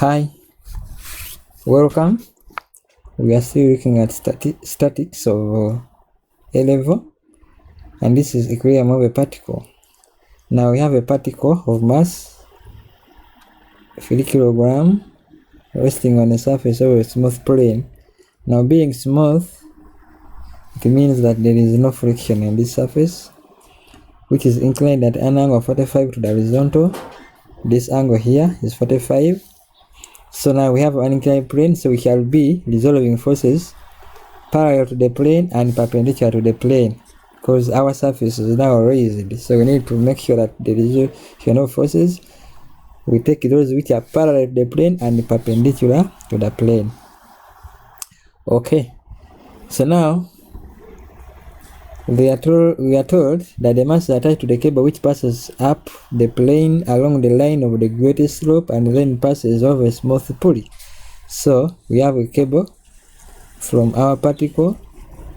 Hi, welcome. We are still looking at statics of A level, and this is equilibrium of a particle. Now we have a particle of mass 3 kg resting on the surface of a smooth plane. Now, being smooth, it means that there is no friction in this surface, which is inclined at an angle of 45 to the horizontal. This angle here is 45. So now we have an inclined plane, so we shall be resolving forces parallel to the plane and perpendicular to the plane, because our surface is now raised. So we need to make sure that the resolution of forces, we take those which are parallel to the plane and perpendicular to the plane. Okay, so now we are told that the mass is attached to the cable which passes up the plane along the line of the greatest slope and then passes over a smooth pulley. So we have a cable from our particle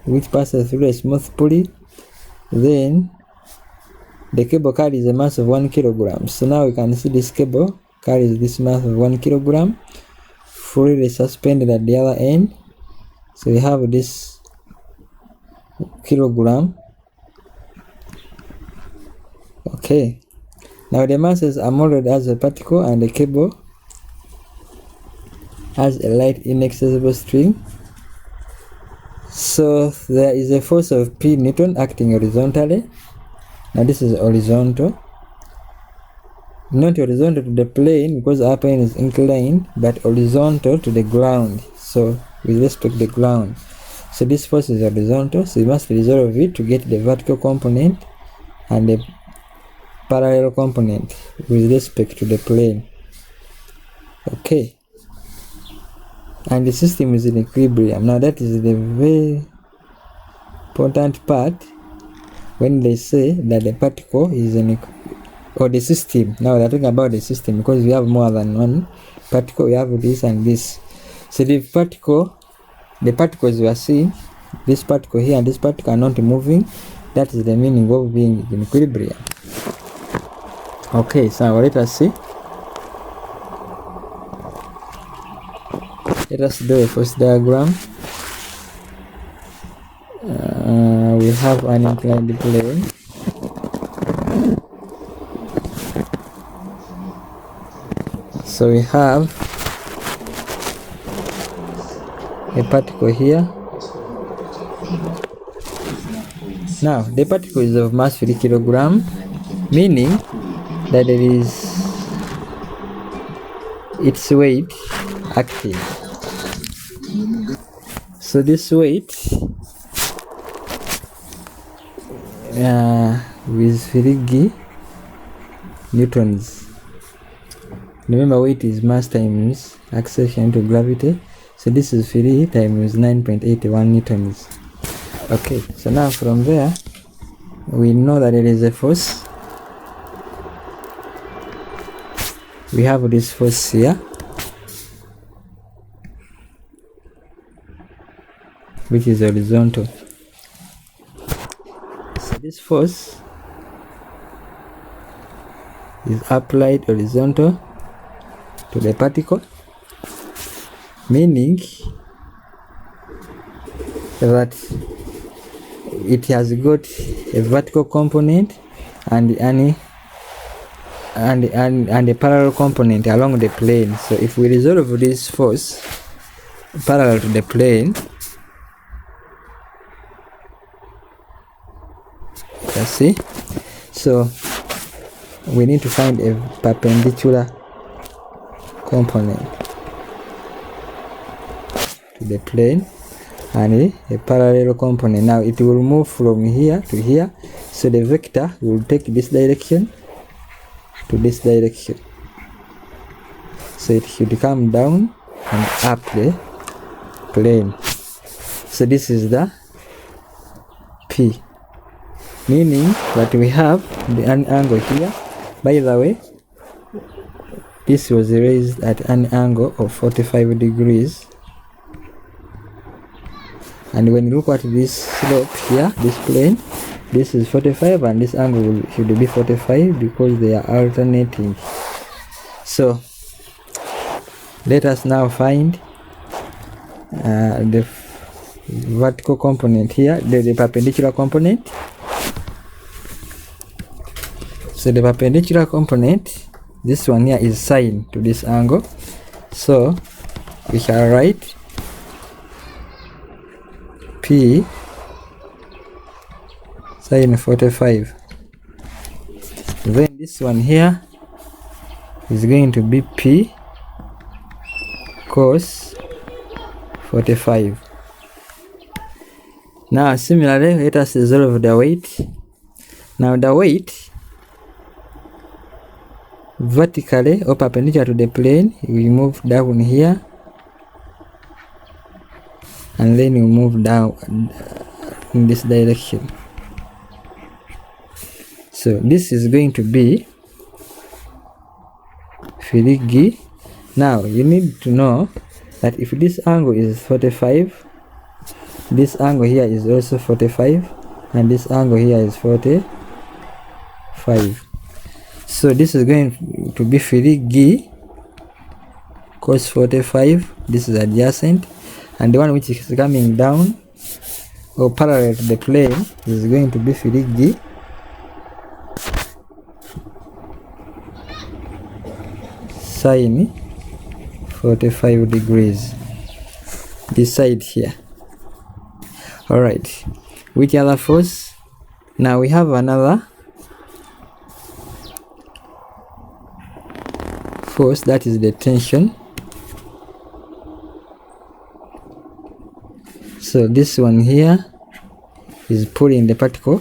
which passes through a smooth pulley. Then the cable carries a mass of 1 kg. So now we can see this cable carries this mass of 1 kg freely suspended at the other end. So we have this kilogram. Okay, now the masses are molded as a particle and the cable has a light inaccessible string. So there is a force of P Newton acting horizontally. Now this is horizontal, not horizontal to the plane because our plane is inclined, but horizontal to the ground, so with respect to the ground. So this force is horizontal, so we must resolve it to get the vertical component and the parallel component with respect to the plane. Okay, and the system is in equilibrium. Now that is the very important part when they say that the particle is in or the system. Now they're talking about the system because we have more than one particle. We have this and this. So the particles we are seeing, this particle here and this particle are not moving. That is the meaning of being in equilibrium. Okay, so let us see. Let us do a force diagram. We have an inclined plane. So we have a particle here. Now the particle is of mass 3 kg, meaning that there is its weight acting. So this weight with 3 newtons. Remember, weight is mass times acceleration to gravity. So this is 3 times 9.81 newtons. Okay, so now from there we know that there is a force. We have this force here, which is horizontal. So this force is applied horizontal to the particle, meaning that it has got a vertical component and a parallel component along the plane. So if we resolve this force parallel to the plane, you see, so we need to find a perpendicular component to the plane and a parallel component. Now it will move from here to here, so the vector will take this direction to this direction, so it should come down and up the plane. So this is the P, meaning that we have an angle here. By the way, this was raised at an angle of 45 degrees, and when you look at this slope here, this plane, this is 45 and this angle should be 45 because they are alternating. So Let us now find the vertical component here, the perpendicular component. So the perpendicular component, this one here, is sine to this angle. So we shall write P sine 45. Then this one here is going to be P cos 45. Now similarly, let us resolve the weight. Now the weight vertically or perpendicular to the plane, we move down here, and then we move down in this direction. So this is going to be Firigi. Now you need to know that if this angle is 45, this angle here is also 45, and this angle here is 45. So this is going to be Firigi cos 45. This is adjacent, and the one which is coming down or parallel to the plane is going to be Firigi sine 45 degrees, this side here. Alright, which other force? Now we have another force, that is the tension. So this one here is pulling the particle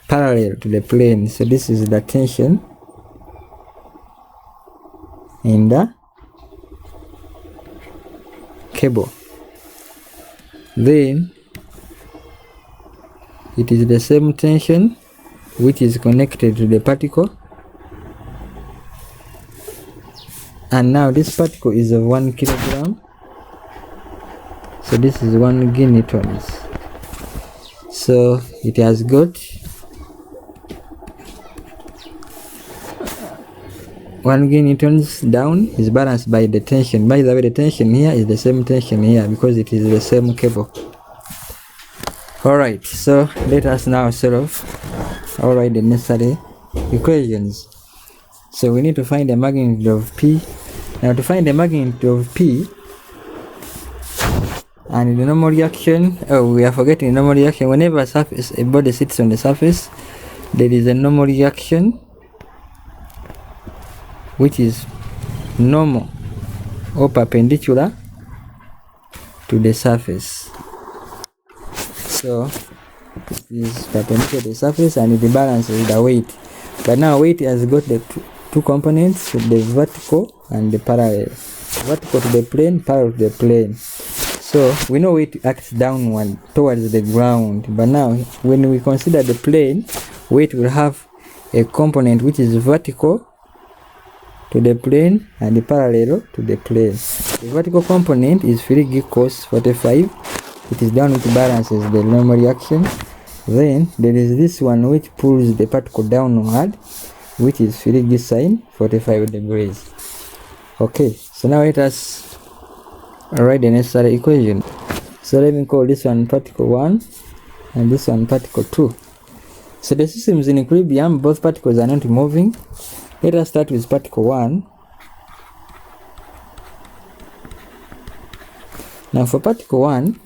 parallel to the plane. So this is the tension in the cable. Then it is the same tension which is connected to the particle, and now this particle is of 1 kilogram. So this is 1 gigatons. So it has got 1 gigatons down is balanced by the tension. By the way, the tension here is the same tension here because it is the same cable. Alright, so let us now solve the necessary equations. So we need to find the magnitude of P. Now to find the magnitude of P and the normal reaction, we are forgetting the normal reaction. Whenever a body sits on the surface, there is a normal reaction which is normal or perpendicular to the surface. So it is perpendicular to the surface and it balances the weight. But now weight has got the two components, the vertical and the parallel. Vertical to the plane, parallel to the plane. So we know weight acts downward towards the ground. But now when we consider the plane, weight will have a component which is vertical to the plane and the parallel to the plane. The vertical component is Firigi cos 45. It is down which balances the normal reaction. Then there is this one which pulls the particle downward, which is Firigi sine 45 degrees. Okay, so now let us write the necessary equation. So let me call this one particle 1 and this one particle 2. So the system is in equilibrium, both particles are not moving. Let us start with particle 1. Now for particle 1,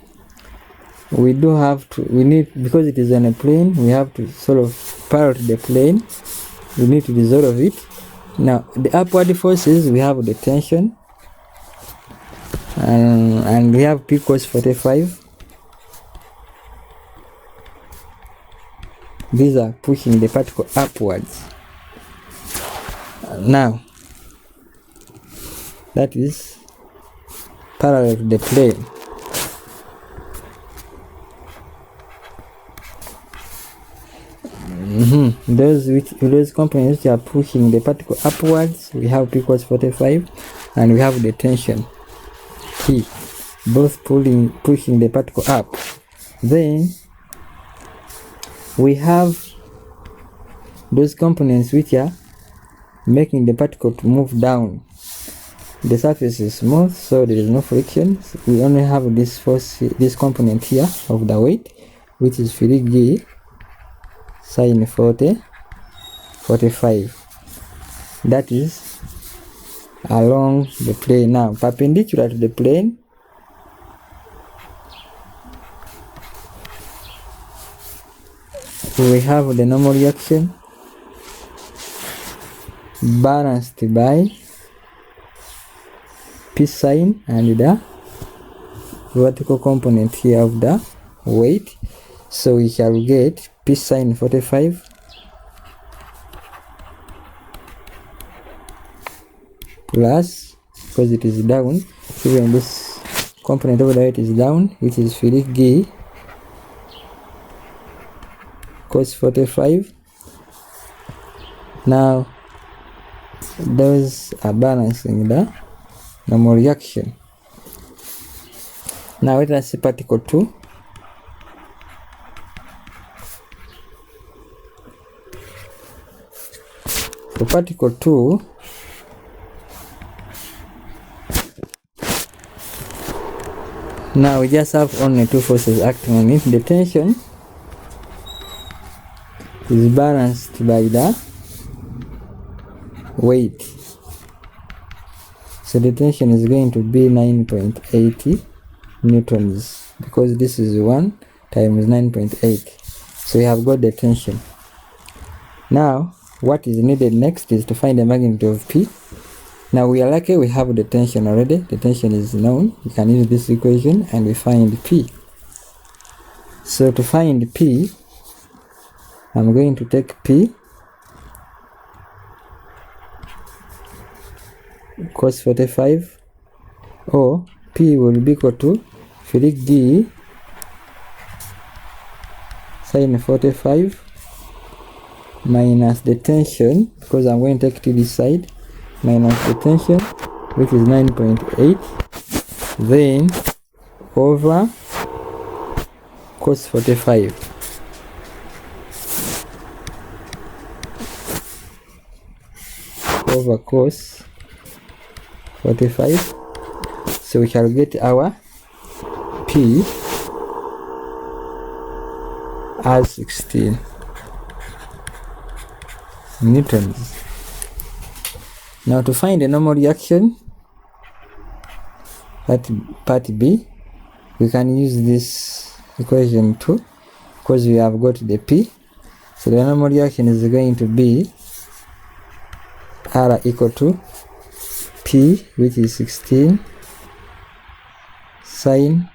we need, because it is on a plane, we have to sort of parallel to the plane. We need to resolve it. Now the upward forces, we have the tension, and we have P cos 45. These are pushing the particle upwards. Now that is parallel to the plane. Those components which are pushing the particle upwards, we have P cos 45, and we have the tension P, both pushing the particle up. Then we have those components which are making the particle to move down. the surface is smooth, so there is no friction. We only have this force, this component here of the weight, which is 3 g sine 45. That is along the plane. Now perpendicular to the plane, we have the normal reaction balanced by P sine and the vertical component here of the weight. So we shall get P sine 45 plus, because it is down, even this component of the weight is down, which is 3 g cos 45. Now those are balancing the normal reaction. Now let us see particle 2. For particle 2, now we just have only two forces acting on it. The tension is balanced by the weight. So the tension is going to be 9.80 newtons, because this is 1 times 9.8. So we have got the tension. Now what is needed next is to find the magnitude of P. Now we are lucky we have the tension already. The tension is known. We can use this equation and we find P. So to find P, I'm going to take P cos 45, or P will be equal to 3 g sine 45 minus the tension, because I'm going to take to this side, minus the tension, which is 9.8, then over cos 45. Over cos 45. So we shall get our P as 16 newtons. Now to find the normal reaction, part B, we can use this equation too, because we have got the P. So the normal reaction is going to be R equal to P, which is 16 sine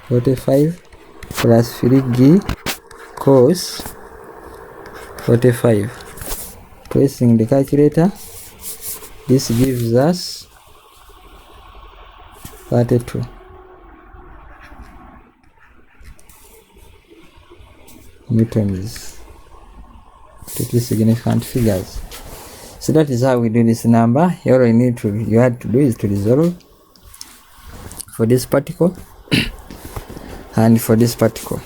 45 plus 3 g cos 45. Pressing the calculator, this gives us 32 newtons. Pretty significant figures. So that is how we do this number. All you had to do is to resolve for this particle and for this particle.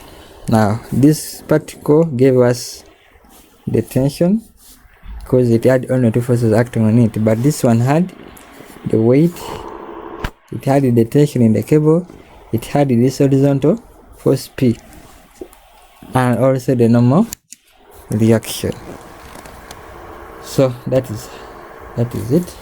Now this particle gave us the tension because it had only two forces acting on it, but this one had the weight, it had the tension in the cable, it had this horizontal force P, and also the normal reaction. So that is it.